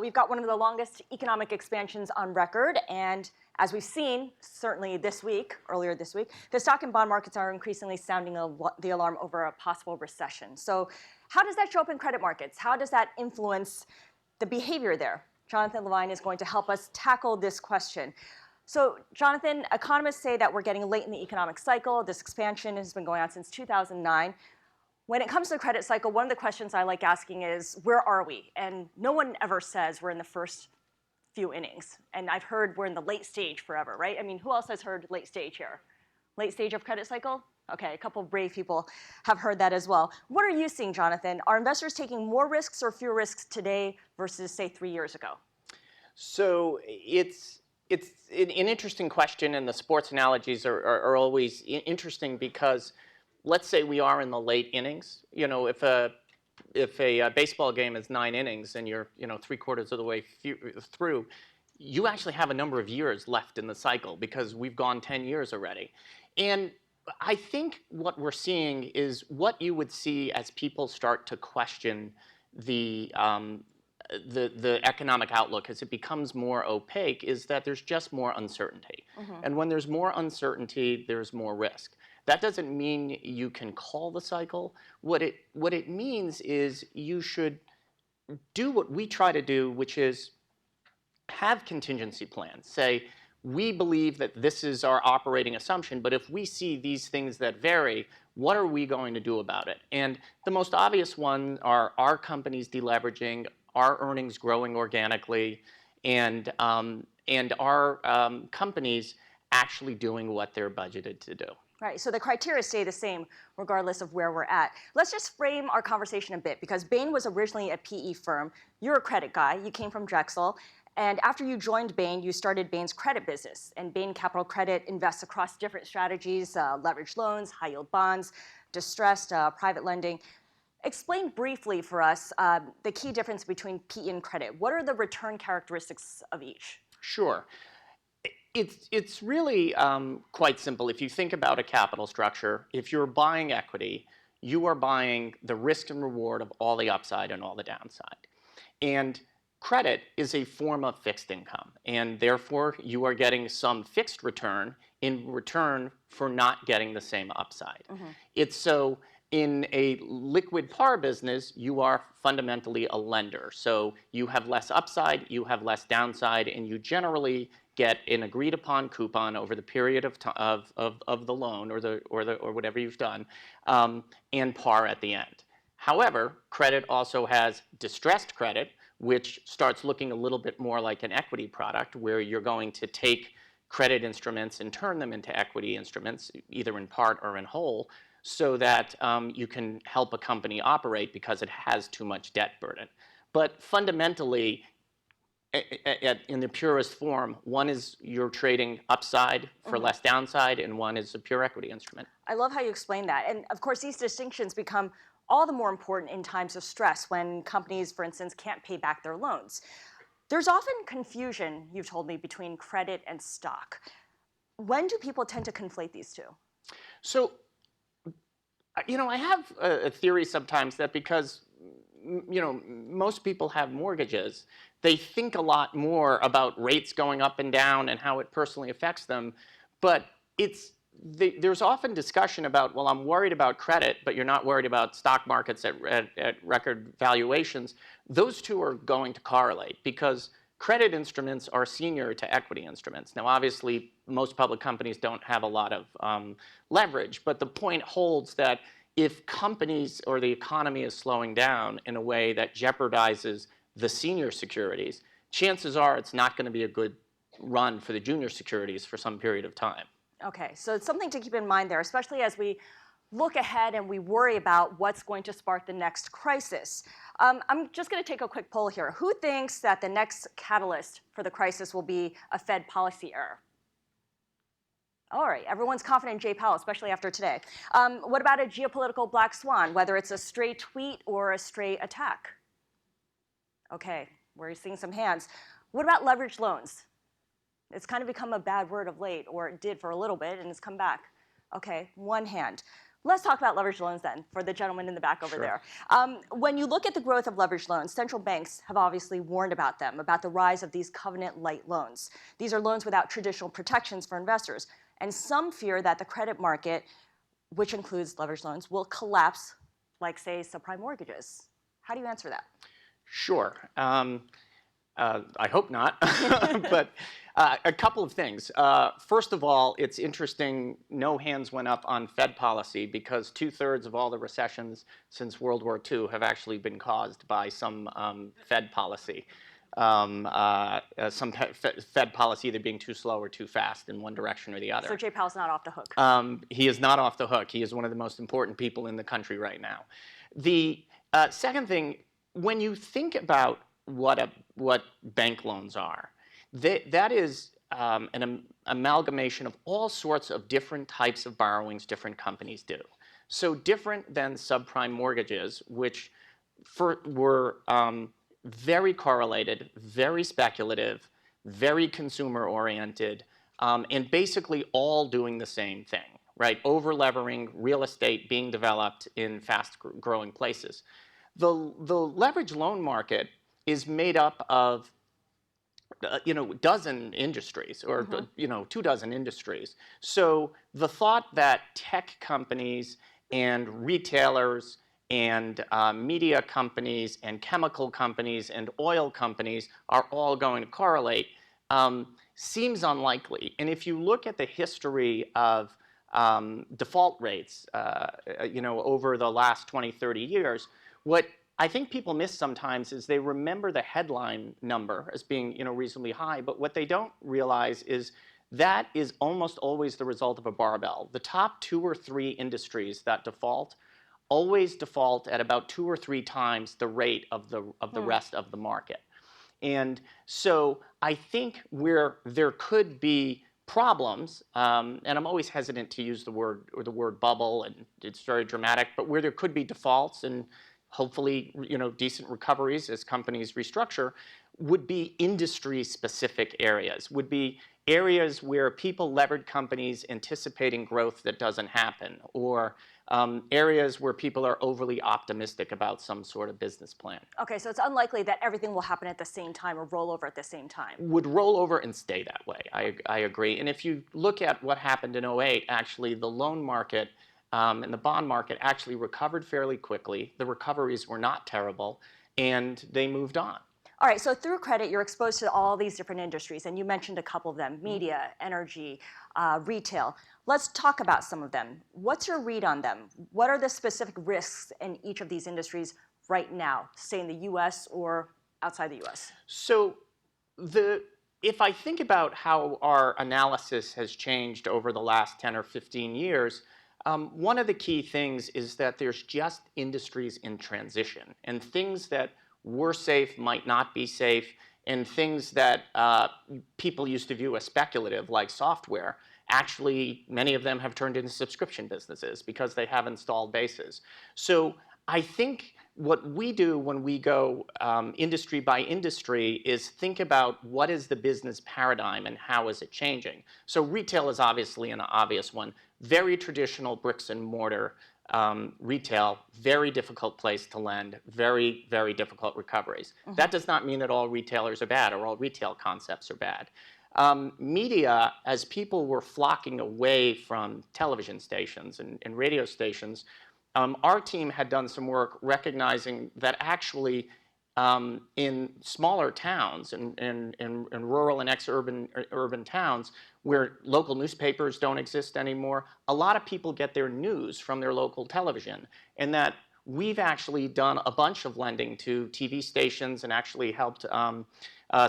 We've got one of the longest economic expansions on record, and as we've seen, certainly earlier this week, the stock and bond markets are increasingly sounding the alarm over a possible recession. So how does that show up in credit markets? How does that influence the behavior there? Jonathan Lavine is going to help us tackle this question. So Jonathan, economists say that we're getting late in the economic cycle. This expansion has been going on since 2009. When it comes to the credit cycle, one of the questions I like asking is, where are we? And no one ever says we're in the first few innings. And I've heard we're in the late stage forever, right? I mean, who else has heard late stage here? Late stage of credit cycle? Okay, a couple of brave people have heard that as well. What are you seeing, Jonathan? Are investors taking more risks or fewer risks today versus, say, 3 years ago? So it's an interesting question, and the sports analogies are always interesting because let's say we are in the late innings. You know, if a baseball game is 9 innings and you're 3/4 of the way through, you actually have a number of years left in the cycle because we've gone 10 years already. And I think what we're seeing is what you would see as people start to question the economic outlook as it becomes more opaque is that there's just more uncertainty. And when there's more uncertainty, there's more risk. That doesn't mean you can call the cycle. What it means is you should do what we try to do, which is have contingency plans. Say, we believe that this is our operating assumption, but if we see these things that vary, what are we going to do about it? And the most obvious one are our companies deleveraging, our earnings growing organically, and our companies actually doing what they're budgeted to do. Right, so the criteria stay the same regardless of where we're at. Let's just frame our conversation a bit because Bain was originally a PE firm. You're a credit guy, you came from Drexel, and after you joined Bain, you started Bain's credit business. And Bain Capital Credit invests across different strategies, leveraged loans, high yield bonds, distressed private lending. Explain briefly for us the key difference between PE and credit. What are the return characteristics of each? Sure. It's really quite simple. If you think about a capital structure, if you're buying equity, you are buying the risk and reward of all the upside and all the downside. And credit is a form of fixed income, and therefore you are getting some fixed return in return for not getting the same upside. It's so in a liquid par business, you are fundamentally a lender. So you have less upside, you have less downside, and you generally get an agreed upon coupon over the period of the loan or whatever you've done, and par at the end. However, credit also has distressed credit, which starts looking a little bit more like an equity product, where you're going to take credit instruments and turn them into equity instruments, either in part or in whole, so that you can help a company operate because it has too much debt burden. But fundamentally, in the purest form, one is you're trading upside for less downside, and one is a pure equity instrument. I love how you explain that. And of course, these distinctions become all the more important in times of stress when companies, for instance, can't pay back their loans. There's often confusion, you've told me, between credit and stock. When do people tend to conflate these two? So, I have a theory sometimes that because most people have mortgages, they think a lot more about rates going up and down and how it personally affects them. But there's often discussion about, well, I'm worried about credit, but you're not worried about stock markets at record valuations. Those two are going to correlate because credit instruments are senior to equity instruments. Now, obviously, most public companies don't have a lot of leverage, but the point holds that if companies or the economy is slowing down in a way that jeopardizes the senior securities, chances are it's not going to be a good run for the junior securities for some period of time. Okay, so it's something to keep in mind there, especially as we look ahead and we worry about what's going to spark the next crisis. I'm just going to take a quick poll here. Who thinks that the next catalyst for the crisis will be a Fed policy error? All right, everyone's confident in Jay Powell, especially after today. What about a geopolitical black swan, whether it's a stray tweet or a stray attack? Okay, we're seeing some hands. What about leveraged loans? It's kind of become a bad word of late, or it did for a little bit, and it's come back. Okay, one hand. Let's talk about leveraged loans then, for the gentleman in the back over Sure. there. When you look at the growth of leveraged loans, central banks have obviously warned about them, about the rise of these covenant-light loans. These are loans without traditional protections for investors. And some fear that the credit market, which includes leveraged loans, will collapse, like, say, subprime mortgages. How do you answer that? Sure. I hope not, but a couple of things. First of all, it's interesting, no hands went up on Fed policy because 2/3 of all the recessions since World War II have actually been caused by some Fed policy. Some Fed policy either being too slow or too fast in one direction or the other. So Jay Powell's not off the hook. He is not off the hook. He is one of the most important people in the country right now. The second thing, when you think about what bank loans are, that is an amalgamation of all sorts of different types of borrowings different companies do. So different than subprime mortgages, which were very correlated, very speculative, very consumer-oriented, and basically all doing the same thing, right? Over-levering real estate being developed in fast-growing places. The leverage loan market is made up of dozen industries or 24 industries. So the thought that tech companies and retailers and media companies and chemical companies and oil companies are all going to correlate seems unlikely. And if you look at the history of default rates, over the last 20, 30 years, what I think people miss sometimes is they remember the headline number as being reasonably high, but what they don't realize is that is almost always the result of a barbell. The top 2 or 3 industries that default always default at about 2 or 3 times the rate of the rest of the market. And so I think where there could be problems, and I'm always hesitant to use the word bubble, and it's very dramatic, but where there could be defaults and hopefully decent recoveries as companies restructure, would be industry-specific areas, would be areas where people levered companies anticipating growth that doesn't happen, or areas where people are overly optimistic about some sort of business plan. Okay, so it's unlikely that everything will happen at the same time or roll over at the same time. Would roll over and stay that way, I agree. And if you look at what happened in 2008, actually the loan market and the bond market actually recovered fairly quickly. The recoveries were not terrible, and they moved on. All right, so through credit, you're exposed to all these different industries, and you mentioned a couple of them: media, energy, retail. Let's talk about some of them. What's your read on them? What are the specific risks in each of these industries right now, say in the US or outside the US? So if I think about how our analysis has changed over the last 10 or 15 years, one of the key things is that there's just industries in transition, and things that were safe might not be safe, and things that people used to view as speculative, like software, actually many of them have turned into subscription businesses because they have installed bases. So I think what we do when we go industry by industry is think about what is the business paradigm and how is it changing. So retail is obviously an obvious one. Very traditional bricks and mortar retail, very difficult place to lend, very, very difficult recoveries. Mm-hmm. That does not mean that all retailers are bad or all retail concepts are bad. Media, as people were flocking away from television stations and radio stations, our team had done some work recognizing that actually in smaller towns and rural and urban towns where local newspapers don't exist anymore, a lot of people get their news from their local television. And that we've actually done a bunch of lending to TV stations and actually helped buy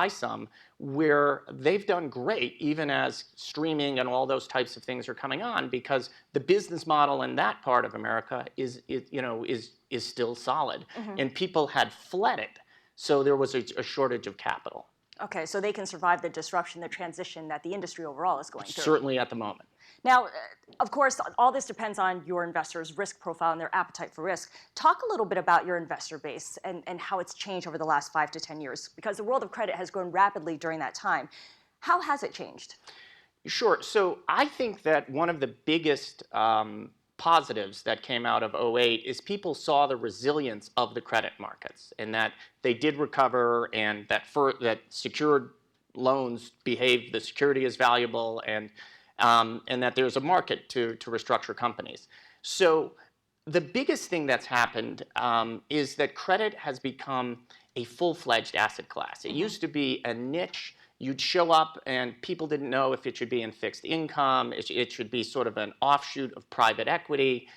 some where they've done great even as streaming and all those types of things are coming on, because the business model in that part of America is still solid. Mm-hmm. And people had fled it, so there was a shortage of capital. Okay, so they can survive the disruption, the transition that the industry overall is going through. Certainly at the moment. Now, of course, all this depends on your investors' risk profile and their appetite for risk. Talk a little bit about your investor base and how it's changed over the last 5 to 10 years, because the world of credit has grown rapidly during that time. How has it changed? Sure. So I think that one of the biggest positives that came out of '08 is people saw the resilience of the credit markets and that they did recover and that secured loans behave, the security is valuable, and that there's a market to restructure companies. So the biggest thing that's happened is that credit has become a full-fledged asset class. It used to be a niche. You'd show up and people didn't know if it should be in fixed income, it should be sort of an offshoot of private equity.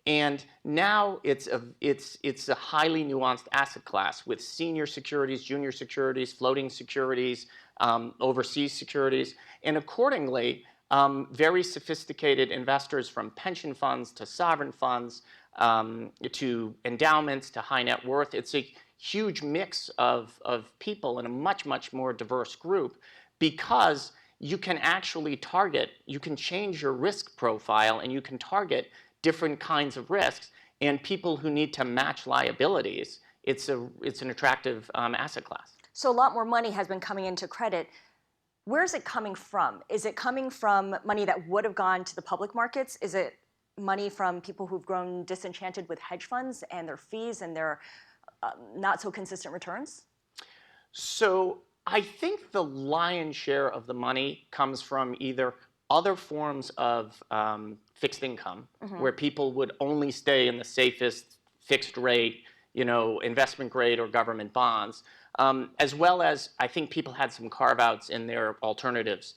And now it's a highly nuanced asset class with senior securities, junior securities, floating securities, overseas securities. And accordingly, very sophisticated investors from pension funds to sovereign funds to endowments to high net worth. It's a huge mix of people in a much, much more diverse group because you can actually target, you can change your risk profile and you can target different kinds of risks and people who need to match liabilities. It's an attractive asset class. So a lot more money has been coming into credit. Where's it coming from? Is it coming from money that would have gone to the public markets? Is it money from people who've grown disenchanted with hedge funds and their fees and their not so consistent returns? So I think the lion's share of the money comes from either other forms of fixed income, where people would only stay in the safest fixed rate, investment grade or government bonds, as well as I think people had some carve outs in their alternatives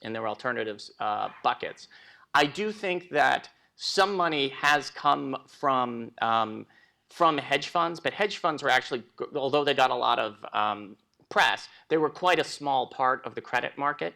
buckets. I do think that some money has come from hedge funds, but hedge funds were actually, although they got a lot of press, they were quite a small part of the credit market.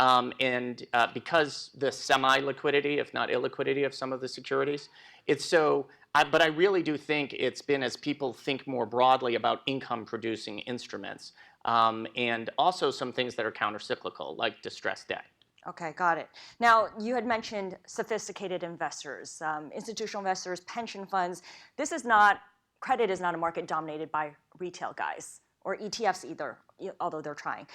And because the semi-liquidity, if not illiquidity, of some of the securities, but I really do think it's been as people think more broadly about income-producing instruments, and also some things that are countercyclical, like distressed debt. Okay, got it. Now, you had mentioned sophisticated investors, institutional investors, pension funds. Credit is not a market dominated by retail guys or ETFs either, although they're trying.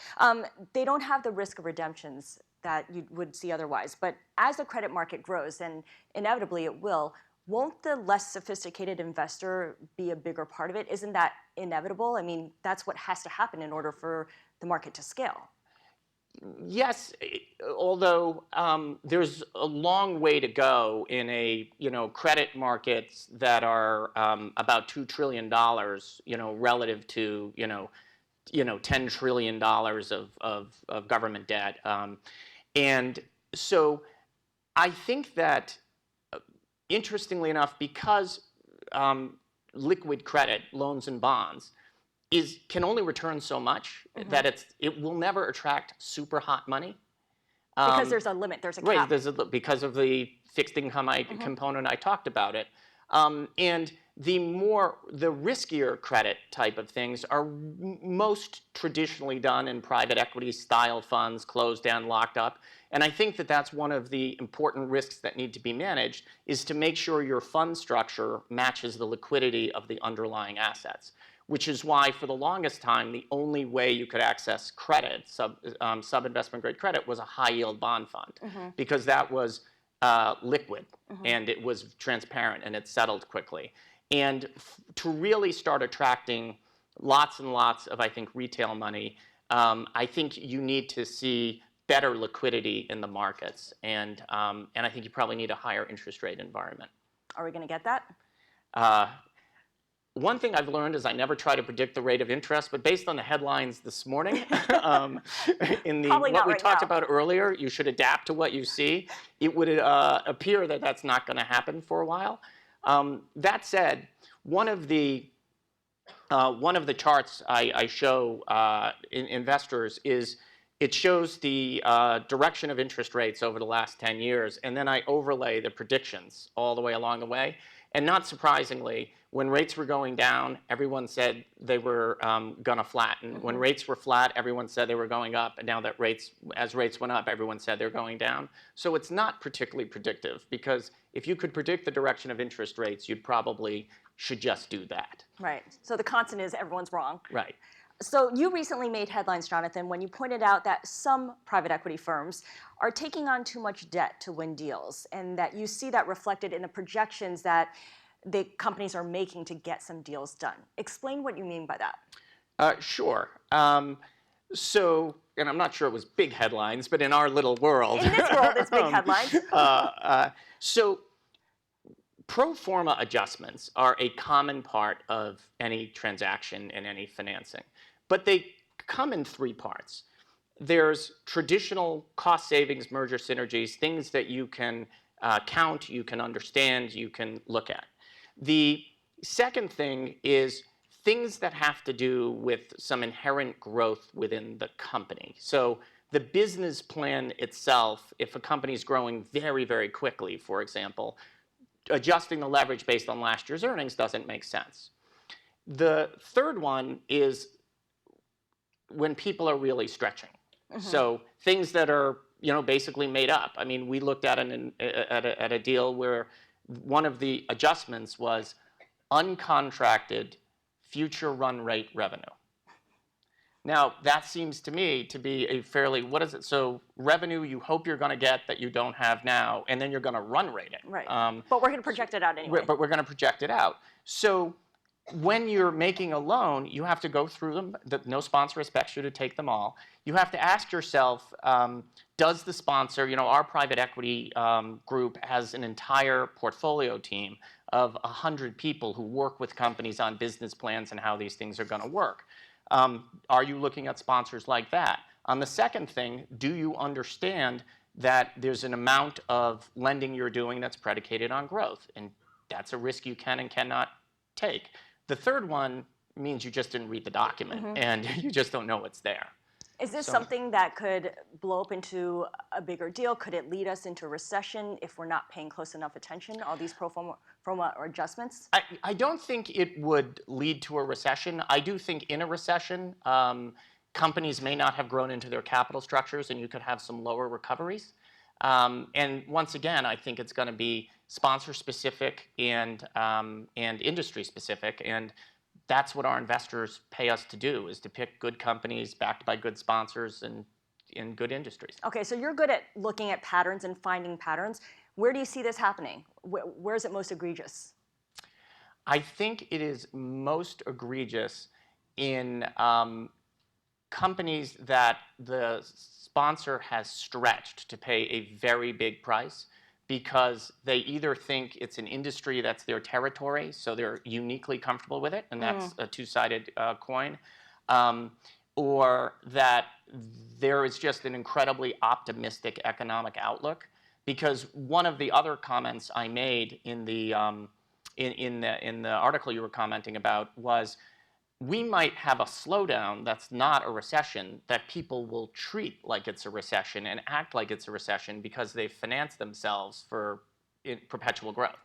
They don't have the risk of redemptions that you would see otherwise. But as the credit market grows, and inevitably it will, won't the less sophisticated investor be a bigger part of it? Isn't that inevitable? I mean, that's what has to happen in order for the market to scale. Yes, although there's a long way to go in credit markets that are about $2 trillion, relative to $10 trillion of government debt, and so I think that interestingly enough, because liquid credit, loans and bonds, can only return so much that it will never attract super hot money. Because there's a limit, there's a cap. Right, because of the fixed income component I talked about it. And the riskier credit type of things are most traditionally done in private equity style funds, closed down, locked up. And I think that that's one of the important risks that need to be managed, is to make sure your fund structure matches the liquidity of the underlying assets. Which is why, for the longest time, the only way you could access credit, sub-investment grade credit, was a high-yield bond fund, because that was liquid, and it was transparent, and it settled quickly. And to really start attracting lots and lots of, I think, retail money, I think you need to see better liquidity in the markets, and I think you probably need a higher interest rate environment. Are we going to get that? One thing I've learned is I never try to predict the rate of interest, but based on the headlines this morning, what we talked about earlier, you should adapt to what you see. It would appear that that's not going to happen for a while. That said, one of the charts I show investors is it shows the direction of interest rates over the last 10 years, and then I overlay the predictions all the way along the way. And not surprisingly, when rates were going down, everyone said they were going to flatten. When rates were flat, everyone said they were going up. And now that as rates went up, everyone said they're going down. So it's not particularly predictive, because if you could predict the direction of interest rates, you'd probably should just do that. Right. So the constant is everyone's wrong. Right. So you recently made headlines, Jonathan, when you pointed out that some private equity firms are taking on too much debt to win deals, and that you see that reflected in the projections that the companies are making to get some deals done. Explain what you mean by that. Sure. And I'm not sure it was big headlines, but in our little world. In this world, it's big headlines. So pro forma adjustments are a common part of any transaction and any financing, but they come in three parts. There's traditional cost savings, merger synergies, things that you can count, you can understand, you can look at. The second thing is things that have to do with some inherent growth within the company. So the business plan itself, if a company is growing very, very quickly, for example, adjusting the leverage based on last year's earnings doesn't make sense. The third one is when people are really stretching. So things that are basically made up. I mean, we looked at a deal where one of the adjustments was uncontracted future run rate revenue. Now, that seems to me to be a fairly, what is it? So revenue you hope you're going to get that you don't have now, and then you're going to run rate it. Right. But we're going to project it out anyway. But we're going to project it out. So when you're making a loan, you have to go through them. No sponsor expects you to take them all. You have to ask yourself, does the sponsor, our private equity group has an entire portfolio team of 100 people who work with companies on business plans and how these things are going to work. Are you looking at sponsors like that? On the second thing, do you understand that there's an amount of lending you're doing that's predicated on growth? And that's a risk you can and cannot take. The third one means you just didn't read the document and you just don't know what's there. Is this something that could blow up into a bigger deal? Could it lead us into a recession if we're not paying close enough attention, all these pro forma or adjustments? I don't think it would lead to a recession. I do think in a recession, companies may not have grown into their capital structures and you could have some lower recoveries. And once again, I think it's going to be sponsor specific and industry specific. And that's what our investors pay us to do, is to pick good companies backed by good sponsors and in good industries. Okay, so you're good at looking at patterns and finding patterns. Where do you see this happening? Where is it most egregious? I think it is most egregious in companies that the sponsor has stretched to pay a very big price because they either think it's an industry that's their territory, so they're uniquely comfortable with it, and that's a two-sided coin, or that there is just an incredibly optimistic economic outlook. Because one of the other comments I made in the article you were commenting about was, we might have a slowdown that's not a recession that people will treat like it's a recession and act like it's a recession because they've financed themselves for perpetual growth.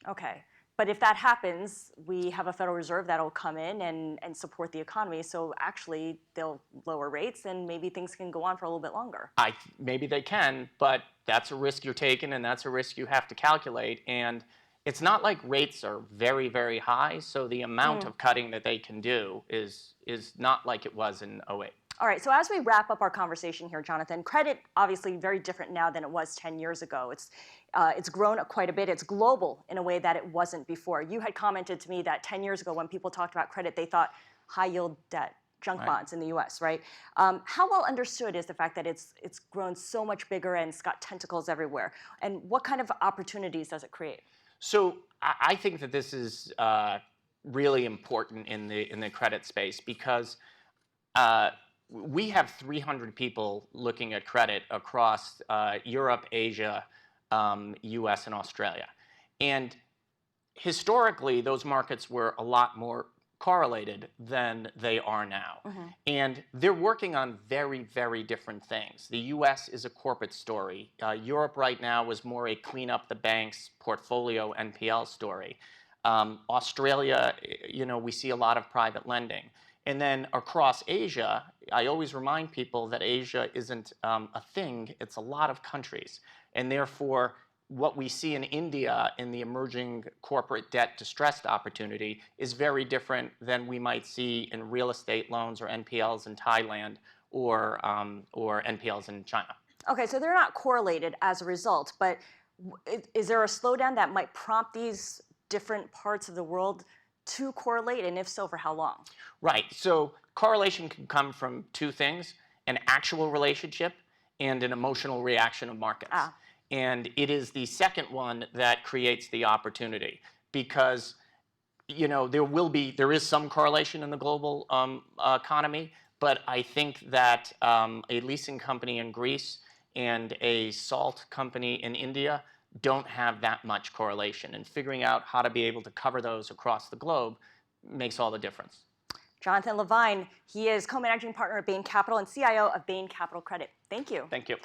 Okay. But if that happens, we have a Federal Reserve that'll come in and support the economy. So actually, they'll lower rates and maybe things can go on for a little bit longer. Maybe they can, but that's a risk you're taking and that's a risk you have to calculate. And it's not like rates are very, very high, so the amount of cutting that they can do is not like it was in 2008. All right, so as we wrap up our conversation here, Jonathan, credit obviously very different now than it was 10 years ago. It's grown quite a bit. It's global in a way that it wasn't before. You had commented to me that 10 years ago when people talked about credit, they thought high-yield debt, junk bonds in the U.S., right? How well understood is the fact that it's grown so much bigger and it's got tentacles everywhere? And what kind of opportunities does it create? So I think that this is really important in the credit space because we have 300 people looking at credit across Europe, Asia, US, and Australia. And historically, those markets were a lot more correlated than they are now. And they're working on very, very different things. The US is a corporate story. Europe right now is more a clean up the banks portfolio NPL story. Australia, we see a lot of private lending. And then across Asia, I always remind people that Asia isn't a thing, it's a lot of countries. And therefore, what we see in India in the emerging corporate debt distressed opportunity is very different than we might see in real estate loans or NPLs in Thailand or NPLs in China. Okay, so they're not correlated as a result, but is there a slowdown that might prompt these different parts of the world to correlate, and if so, for how long? Right. So correlation can come from two things: an actual relationship and an emotional reaction of markets. And it is the second one that creates the opportunity, because there is some correlation in the global economy, but I think that a leasing company in Greece and a salt company in India don't have that much correlation, and figuring out how to be able to cover those across the globe makes all the difference. Jonathan Lavine, he is co-managing partner at Bain Capital and CIO of Bain Capital Credit. Thank you. Thank you.